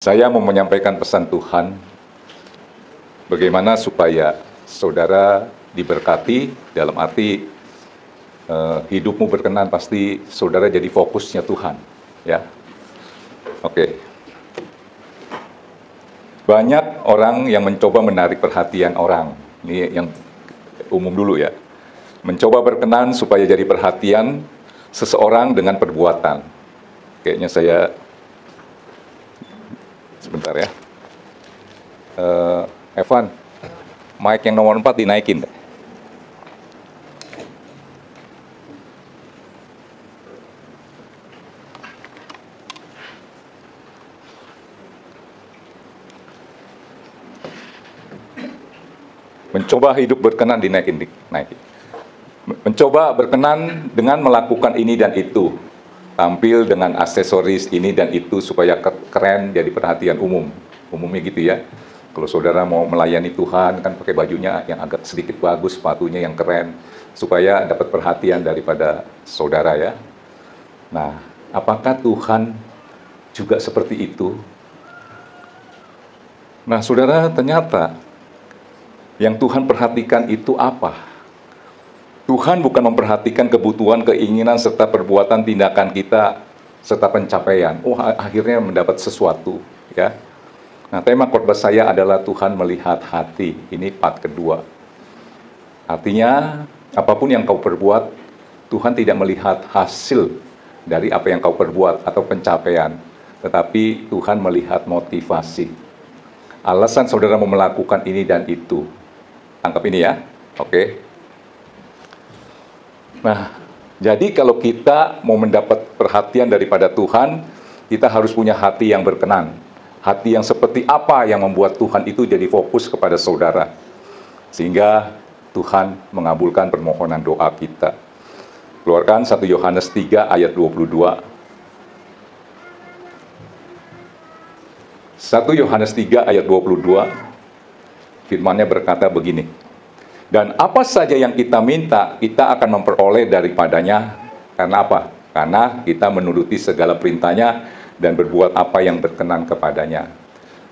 Saya mau menyampaikan pesan Tuhan, bagaimana supaya saudara diberkati, dalam arti hidupmu berkenan, pasti saudara jadi fokusnya Tuhan. Ya, oke. Banyak orang yang mencoba menarik perhatian orang. Ini yang umum dulu ya. Mencoba berkenan supaya jadi perhatian seseorang dengan perbuatan. Kayaknya saya sebentar ya. Evan, mic yang nomor 4 dinaikin. Mencoba hidup berkenan dinaikin, naikin. Mencoba berkenan dengan melakukan ini dan itu. Tampil dengan aksesoris ini dan itu supaya keren, jadi perhatian umum. Umumnya gitu ya. Kalau saudara mau melayani Tuhan, kan pakai bajunya yang agak sedikit bagus, sepatunya yang keren, supaya dapat perhatian daripada saudara ya. Nah, apakah Tuhan juga seperti itu? Nah, saudara, ternyata yang Tuhan perhatikan itu apa? Tuhan bukan memperhatikan kebutuhan, keinginan, serta perbuatan tindakan kita, serta pencapaian. Oh, akhirnya mendapat sesuatu, ya. Nah, tema khotbah saya adalah Tuhan melihat hati. Ini part kedua. Artinya, apapun yang kau perbuat, Tuhan tidak melihat hasil dari apa yang kau perbuat atau pencapaian, tetapi Tuhan melihat motivasi. Alasan saudara mau melakukan ini dan itu. Tangkap ini ya, oke. Nah, jadi kalau kita mau mendapat perhatian daripada Tuhan, kita harus punya hati yang berkenan. Hati yang seperti apa yang membuat Tuhan itu jadi fokus kepada saudara. Sehingga Tuhan mengabulkan permohonan doa kita. Keluarkan 1 Yohanes 3 ayat 22. 1 Yohanes 3 ayat 22, firman-Nya berkata begini. Dan apa saja yang kita minta, kita akan memperoleh daripadanya. Karena apa? Karena kita menuruti segala perintah-Nya dan berbuat apa yang berkenan kepadanya.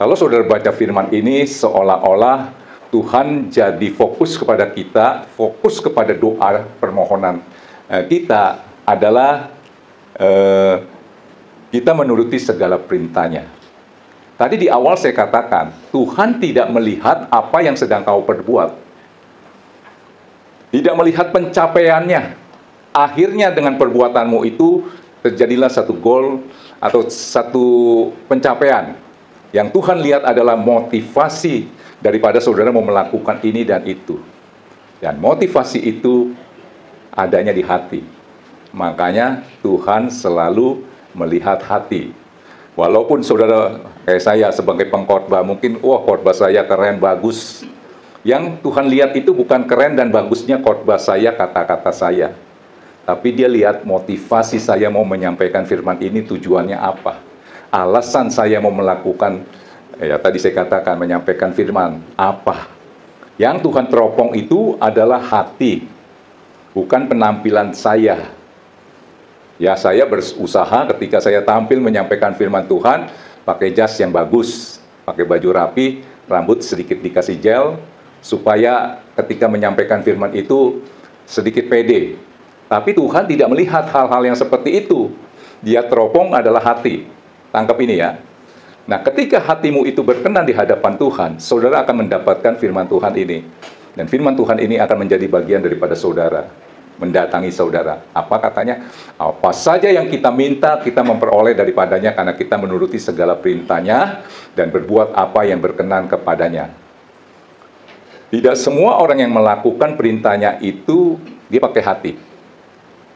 Kalau saudara baca firman ini, seolah-olah Tuhan jadi fokus kepada kita, fokus kepada doa permohonan kita adalah kita menuruti segala perintah-Nya. Tadi di awal saya katakan, Tuhan tidak melihat apa yang sedang kau perbuat. Tidak melihat pencapaiannya. Akhirnya dengan perbuatanmu itu terjadilah satu goal atau satu pencapaian. Yang Tuhan lihat adalah motivasi daripada saudara mau melakukan ini dan itu. Dan motivasi itu adanya di hati. Makanya Tuhan selalu melihat hati. Walaupun saudara kayak saya sebagai pengkhotbah, mungkin khotbah saya keren, bagus. Yang Tuhan lihat itu bukan keren dan bagusnya khotbah saya, kata-kata saya. Tapi Dia lihat motivasi saya mau menyampaikan firman ini tujuannya apa. Alasan saya mau melakukan, ya tadi saya katakan menyampaikan firman, apa. Yang Tuhan teropong itu adalah hati, bukan penampilan saya. Ya, saya berusaha ketika saya tampil menyampaikan firman Tuhan, pakai jas yang bagus, pakai baju rapi, rambut sedikit dikasih gel, supaya ketika menyampaikan firman itu sedikit pede. Tapi Tuhan tidak melihat hal-hal yang seperti itu. Dia teropong adalah hati. Tangkap ini ya. Nah, ketika hatimu itu berkenan di hadapan Tuhan, saudara akan mendapatkan firman Tuhan ini. Dan firman Tuhan ini akan menjadi bagian daripada saudara. Mendatangi saudara. Apa katanya? Apa saja yang kita minta, kita memperoleh daripadanya karena kita menuruti segala perintah-Nya dan berbuat apa yang berkenan kepadanya. Tidak semua orang yang melakukan perintah-Nya itu dia pakai hati.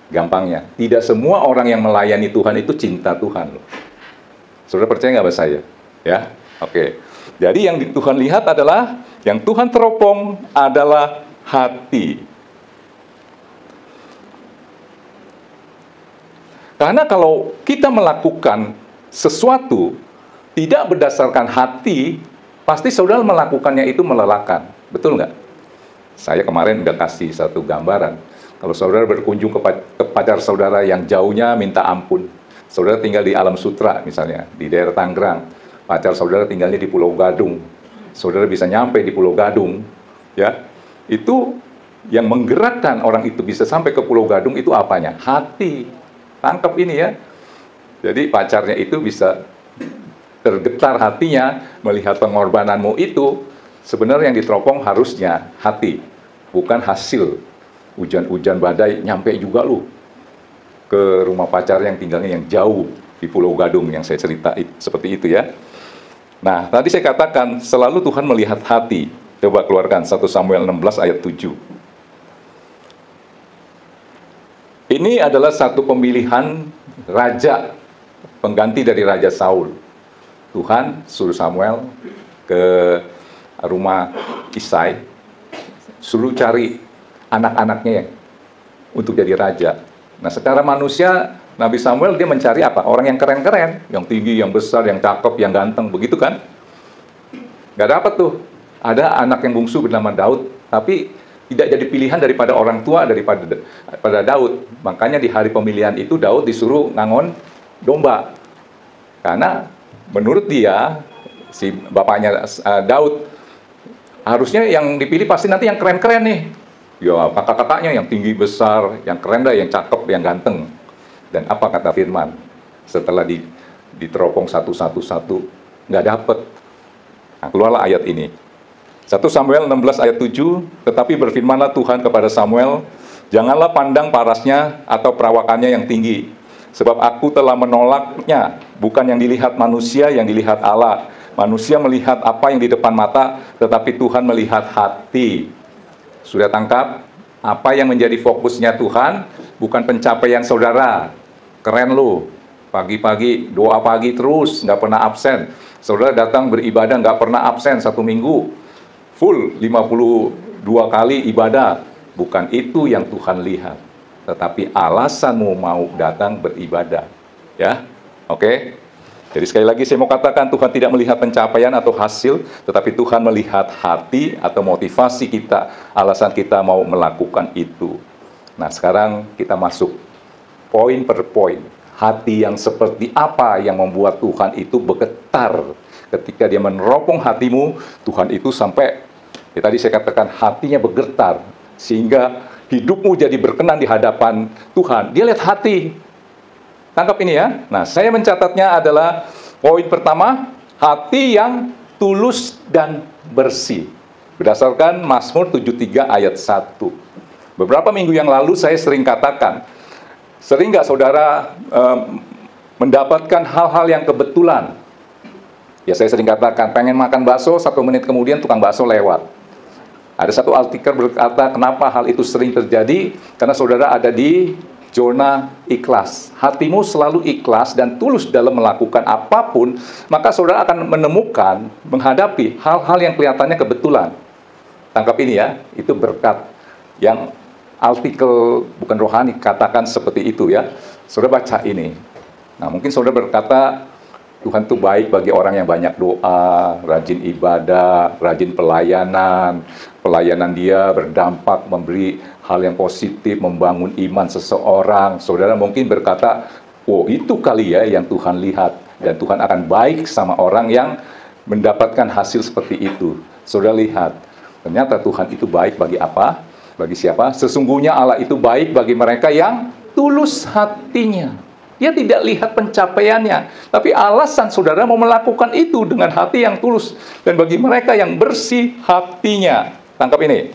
Gampangnya, tidak semua orang yang melayani Tuhan itu cinta Tuhan. Saudara percaya nggak sama saya? Ya, oke. Jadi yang Tuhan lihat adalah, yang Tuhan teropong adalah hati. Karena kalau kita melakukan sesuatu tidak berdasarkan hati, pasti saudara melakukannya itu melelahkan. Betul nggak? Saya kemarin udah kasih satu gambaran. Kalau saudara berkunjung ke pacar saudara yang jauhnya minta ampun. Saudara tinggal di Alam Sutra misalnya, di daerah Tangerang. pacar saudara tinggalnya di Pulau Gadung, saudara bisa nyampe di Pulau Gadung, ya. Itu yang menggerakkan orang itu bisa sampai ke Pulau Gadung itu apanya? Hati. Tangkap ini ya. Jadi pacarnya itu bisa tergetar hatinya melihat pengorbananmu itu. Sebenarnya yang diteropong harusnya hati, bukan hasil. Hujan-hujan badai nyampe juga lu ke rumah pacar yang tinggalnya yang jauh di Pulau Gadung yang saya cerita seperti itu ya. Nah, tadi saya katakan selalu Tuhan melihat hati. Coba keluarkan 1 Samuel 16 ayat 7. Ini adalah satu pemilihan raja, pengganti dari Raja Saul. Tuhan suruh Samuel ke rumah Isai, suruh cari anak-anaknya untuk jadi raja. Nah, secara manusia, Nabi Samuel dia mencari apa? Orang yang keren-keren, yang tinggi, yang besar, yang cakep, yang ganteng, begitu kan? Gak dapat tuh. Ada anak yang bungsu bernama Daud, tapi tidak jadi pilihan daripada orang tua daripada Daud. Makanya di hari pemilihan itu Daud disuruh ngangon domba. Karena menurut dia, si bapaknya Daud, harusnya yang dipilih pasti nanti yang keren-keren nih. Ya, kakak-kakaknya yang tinggi besar, yang keren dah, yang cakep, yang ganteng. Dan apa kata firman? Setelah diteropong satu-satu, nggak dapet. Nah, keluarlah ayat ini. 1 Samuel 16 ayat 7, tetapi berfirmanlah Tuhan kepada Samuel, janganlah pandang parasnya atau perawakannya yang tinggi, sebab aku telah menolaknya, bukan yang dilihat manusia, yang dilihat Allah. Manusia melihat apa yang di depan mata, tetapi Tuhan melihat hati. Sudah tangkap? Apa yang menjadi fokusnya Tuhan? Bukan pencapaian saudara. Keren lu, pagi-pagi doa pagi terus, nggak pernah absen. Saudara datang beribadah nggak pernah absen 1 minggu. Full 52 kali ibadah. Bukan itu yang Tuhan lihat. Tetapi alasanmu mau datang beribadah. Ya, oke? Jadi sekali lagi saya mau katakan Tuhan tidak melihat pencapaian atau hasil, tetapi Tuhan melihat hati atau motivasi kita, alasan kita mau melakukan itu. Nah, sekarang kita masuk poin per poin. Hati yang seperti apa yang membuat Tuhan itu bergetar ketika dia meneropong hatimu, Tuhan itu sampai, ya tadi saya katakan hatinya bergetar, sehingga hidupmu jadi berkenan di hadapan Tuhan. Dia lihat hati. Tangkap ini ya. Nah, saya mencatatnya adalah poin pertama, hati yang tulus dan bersih. Berdasarkan Mazmur 73 ayat 1. Beberapa minggu yang lalu saya sering katakan, sering nggak saudara mendapatkan hal-hal yang kebetulan? Ya, saya sering katakan, pengen makan bakso, 1 menit kemudian tukang bakso lewat. Ada satu artikel berkata, kenapa hal itu sering terjadi? Karena saudara ada di zona ikhlas. Hatimu selalu ikhlas dan tulus dalam melakukan apapun, maka saudara akan menemukan, menghadapi hal-hal yang kelihatannya kebetulan. Tangkap ini ya, itu berkat yang artikel bukan rohani katakan seperti itu ya. Saudara baca ini. Nah, mungkin saudara berkata, Tuhan itu baik bagi orang yang banyak doa, rajin ibadah, rajin pelayanan. Pelayanan dia berdampak, memberi hal yang positif, membangun iman seseorang. Saudara mungkin berkata, oh itu kali ya yang Tuhan lihat. Dan Tuhan akan baik sama orang yang mendapatkan hasil seperti itu. Saudara lihat, ternyata Tuhan itu baik bagi apa? Bagi siapa? Sesungguhnya Allah itu baik bagi mereka yang tulus hatinya. Dia tidak lihat pencapaiannya, tapi alasan saudara mau melakukan itu dengan hati yang tulus. Dan bagi mereka yang bersih hatinya. Tangkap ini.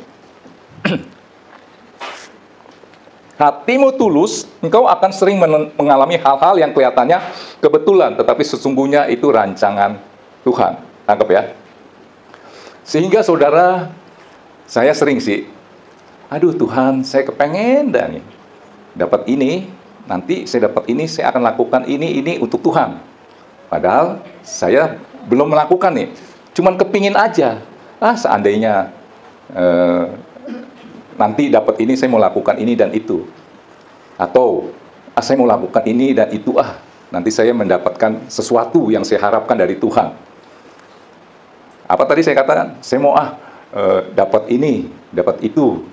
Hatimu tulus, engkau akan sering mengalami hal-hal yang kelihatannya kebetulan, tetapi sesungguhnya itu rancangan Tuhan. Tangkap ya. Sehingga saudara, saya sering sih, aduh Tuhan, saya kepengen dah nih, dapat ini, nanti saya dapat ini, saya akan lakukan ini untuk Tuhan. Padahal saya belum melakukan nih, cuman kepingin aja. Seandainya nanti dapat ini, saya mau lakukan ini dan itu. Atau saya mau lakukan ini dan itu, nanti saya mendapatkan sesuatu yang saya harapkan dari Tuhan. Apa tadi saya katakan? Saya mau dapat ini, dapat itu.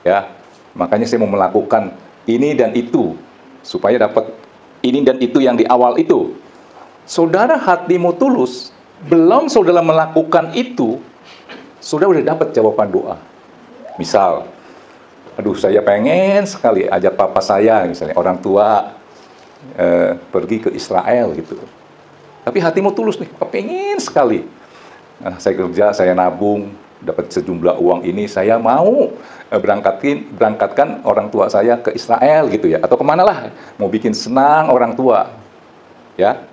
Ya, makanya saya mau melakukan ini dan itu supaya dapat ini dan itu yang di awal itu. Saudara hatimu tulus, belum saudara melakukan itu, saudara udah dapat jawaban doa. Misal, aduh saya pengen sekali ajak papa saya, misalnya orang tua pergi ke Israel gitu. Tapi hatimu tulus nih, pengen sekali. Nah, saya kerja, saya nabung, dapat sejumlah uang ini, saya mau berangkatkan orang tua saya ke Israel gitu ya, atau kemana lah, mau bikin senang orang tua, ya,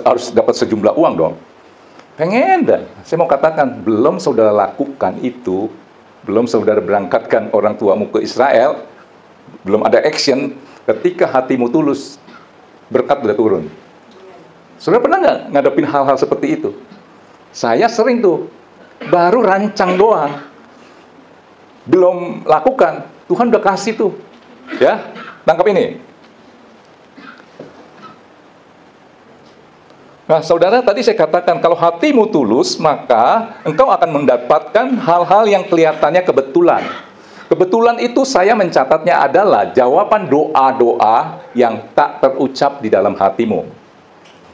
harus dapat sejumlah uang dong. Pengen dah. Saya mau katakan, belum saudara lakukan itu, belum saudara berangkatkan orang tuamu ke Israel, belum ada action, ketika hatimu tulus, berkat udah turun. Saudara pernah nggak ngadepin hal-hal seperti itu? Saya sering tuh, baru rancang doang, belum lakukan, Tuhan udah kasih tuh. Ya, tangkap ini. Nah, saudara, tadi saya katakan, kalau hatimu tulus, maka engkau akan mendapatkan hal-hal yang kelihatannya kebetulan. Kebetulan itu saya mencatatnya adalah jawaban doa-doa yang tak terucap di dalam hatimu.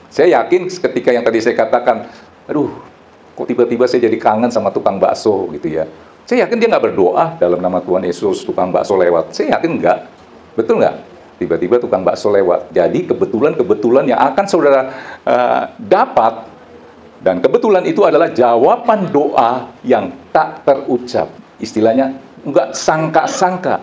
Saya yakin ketika yang tadi saya katakan, aduh, kok tiba-tiba saya jadi kangen sama tukang bakso gitu ya. Saya yakin dia nggak berdoa dalam nama Tuhan Yesus, tukang bakso lewat. Saya yakin nggak. Betul nggak? Tiba-tiba tukang bakso lewat. Jadi kebetulan-kebetulan yang akan saudara dapat, dan kebetulan itu adalah jawaban doa yang tak terucap. Istilahnya, nggak sangka-sangka.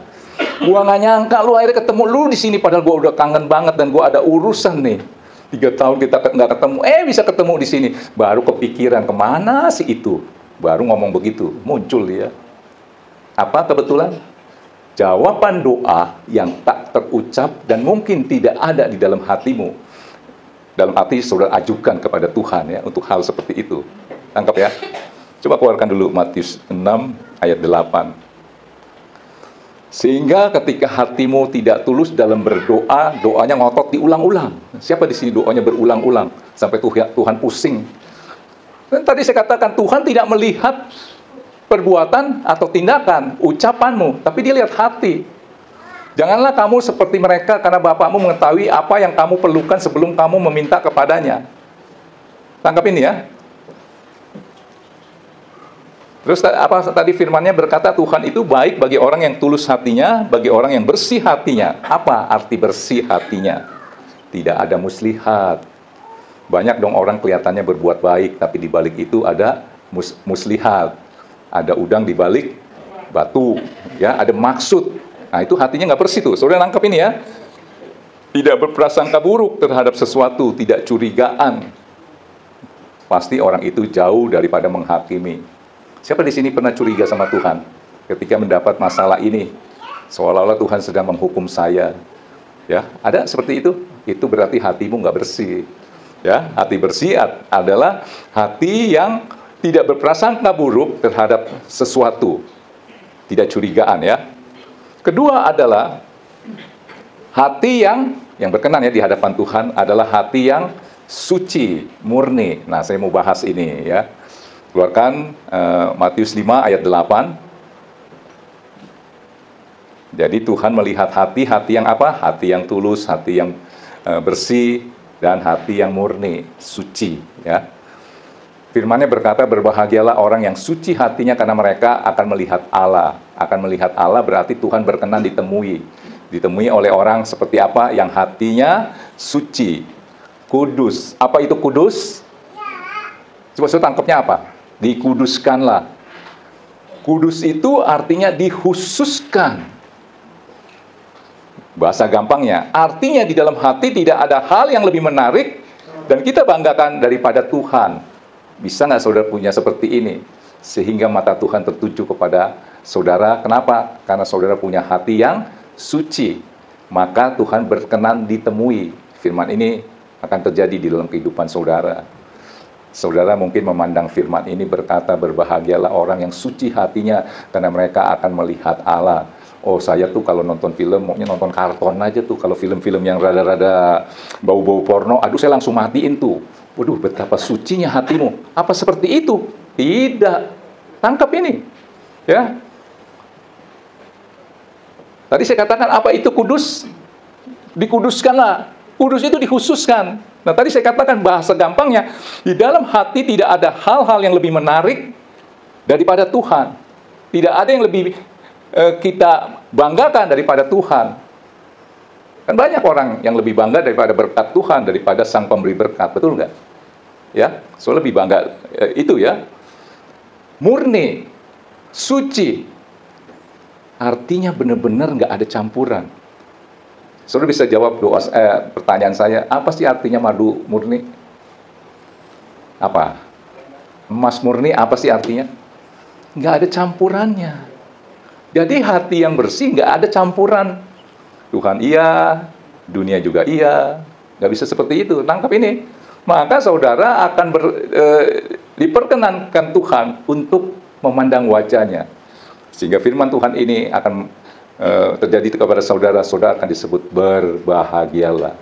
Gua nggak nyangka lu akhirnya ketemu lu di sini, padahal gua udah kangen banget dan gua ada urusan nih. 3 tahun kita nggak ketemu, bisa ketemu di sini. Baru kepikiran, kemana sih itu? Baru ngomong begitu, muncul dia. Apa kebetulan? Jawaban doa yang tak terucap dan mungkin tidak ada di dalam hatimu. Dalam hati saudara ajukan kepada Tuhan ya, untuk hal seperti itu. Tangkap ya. Coba keluarkan dulu Matius 6 ayat 8. Sehingga ketika hatimu tidak tulus dalam berdoa, doanya ngotot diulang-ulang. Siapa di sini doanya berulang-ulang sampai Tuhan pusing? Dan tadi saya katakan, Tuhan tidak melihat perbuatan atau tindakan, ucapanmu, tapi dia lihat hati. Janganlah kamu seperti mereka, karena Bapakmu mengetahui apa yang kamu perlukan sebelum kamu meminta kepadanya. Tangkap ini ya. Terus apa tadi firman-Nya berkata, Tuhan itu baik bagi orang yang tulus hatinya, bagi orang yang bersih hatinya. Apa arti bersih hatinya? Tidak ada muslihat. Banyak dong orang kelihatannya berbuat baik, tapi di balik itu ada muslihat. Ada udang di balik batu, ya, ada maksud. Nah, itu hatinya nggak bersih tuh. Saudara nangkep ini ya. Tidak berprasangka buruk terhadap sesuatu, tidak curigaan. Pasti orang itu jauh daripada menghakimi. Siapa di sini pernah curiga sama Tuhan ketika mendapat masalah ini? Seolah-olah Tuhan sedang menghukum saya. Ya, ada seperti itu? Itu berarti hatimu nggak bersih. Ya, hati bersih adalah hati yang tidak berprasangka buruk terhadap sesuatu, tidak curigaan ya. Kedua adalah hati yang berkenan ya di hadapan Tuhan adalah hati yang suci, murni. Nah, saya mau bahas ini ya. Keluarkan Matius 5 ayat 8. Jadi Tuhan melihat hati yang apa? Hati yang tulus, hati yang bersih, dan hati yang murni, suci. Ya. Firman-Nya berkata, berbahagialah orang yang suci hatinya karena mereka akan melihat Allah. Akan melihat Allah berarti Tuhan berkenan ditemui. Ditemui oleh orang seperti apa? Yang hatinya suci, kudus. Apa itu kudus? Coba saya tangkapnya apa? Dikuduskanlah. Kudus itu artinya dikhususkan. Bahasa gampangnya, artinya di dalam hati tidak ada hal yang lebih menarik dan kita banggakan daripada Tuhan. Bisa nggak saudara punya seperti ini? Sehingga mata Tuhan tertuju kepada saudara. Kenapa? Karena saudara punya hati yang suci. Maka Tuhan berkenan ditemui. Firman ini akan terjadi di dalam kehidupan saudara. Saudara mungkin memandang firman ini berkata, berbahagialah orang yang suci hatinya karena mereka akan melihat Allah. Oh, saya tuh kalau nonton film maunya nonton karton aja tuh. Kalau film-film yang rada-rada bau-bau porno, aduh saya langsung matiin tuh. Waduh, betapa sucinya hatimu. Apa seperti itu? Tidak. Tangkap ini. Ya. Tadi saya katakan apa itu kudus? Dikuduskanlah. Kudus itu dikhususkan. Nah, tadi saya katakan bahasa gampangnya, di dalam hati tidak ada hal-hal yang lebih menarik daripada Tuhan. Tidak ada yang lebih kita banggakan daripada Tuhan. Kan banyak orang yang lebih bangga daripada berkat Tuhan, daripada Sang Pemberi berkat. Betul nggak? Ya, so lebih bangga itu ya. Murni, suci, artinya benar-benar nggak ada campuran. Saudara bisa jawab pertanyaan saya, apa sih artinya madu murni? Apa? Emas murni, apa sih artinya? Nggak ada campurannya. Jadi hati yang bersih nggak ada campuran. Tuhan iya, dunia juga iya. Nggak bisa seperti itu. Tangkap ini. Maka saudara akan diperkenankan Tuhan untuk memandang wajahnya. Sehingga firman Tuhan ini akan terjadi kepada saudara, saudara akan disebut berbahagialah.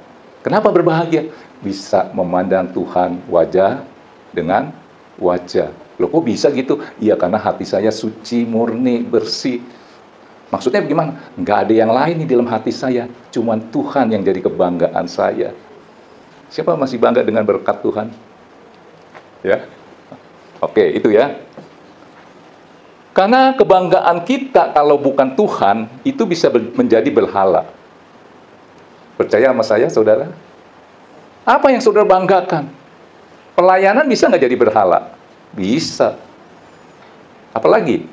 Kenapa berbahagia? Bisa memandang Tuhan wajah dengan wajah. Loh kok bisa gitu? Iya karena hati saya suci, murni, bersih. Maksudnya bagaimana? Nggak ada yang lain di dalam hati saya. Cuman Tuhan yang jadi kebanggaan saya. Siapa masih bangga dengan berkat Tuhan? Ya, oke, itu ya. Karena kebanggaan kita kalau bukan Tuhan, itu bisa menjadi berhala. Percaya sama saya, saudara? Apa yang saudara banggakan? Pelayanan bisa nggak jadi berhala? Bisa. Apalagi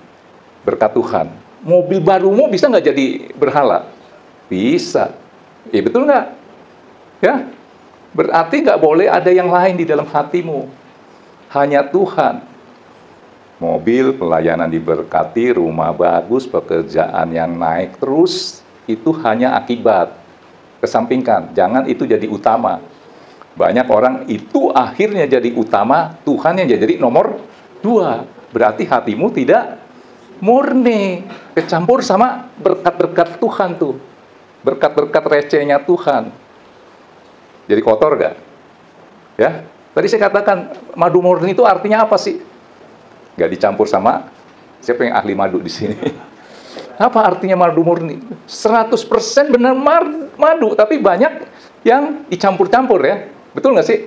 berkat Tuhan. Mobil barumu bisa nggak jadi berhala? Bisa. Ya betul nggak? Ya. Berarti nggak boleh ada yang lain di dalam hatimu. Hanya Tuhan. Mobil, pelayanan diberkati, rumah bagus, pekerjaan yang naik terus, itu hanya akibat. Kesampingkan, jangan itu jadi utama. Banyak orang itu akhirnya jadi utama, Tuhan yang jadi nomor 2. Berarti hatimu tidak murni, kecampur sama berkat-berkat Tuhan tuh. Berkat-berkat recehnya Tuhan. Jadi kotor gak? Ya, tadi saya katakan, madu murni itu artinya apa sih? Nggak dicampur sama, siapa yang ahli madu di sini? Apa artinya madu murni? 100% benar madu, tapi banyak yang dicampur-campur ya. Betul nggak sih?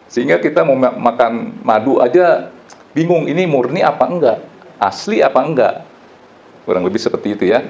Sehingga kita mau makan madu aja bingung, ini murni apa enggak? Asli apa enggak? Kurang lebih seperti itu ya.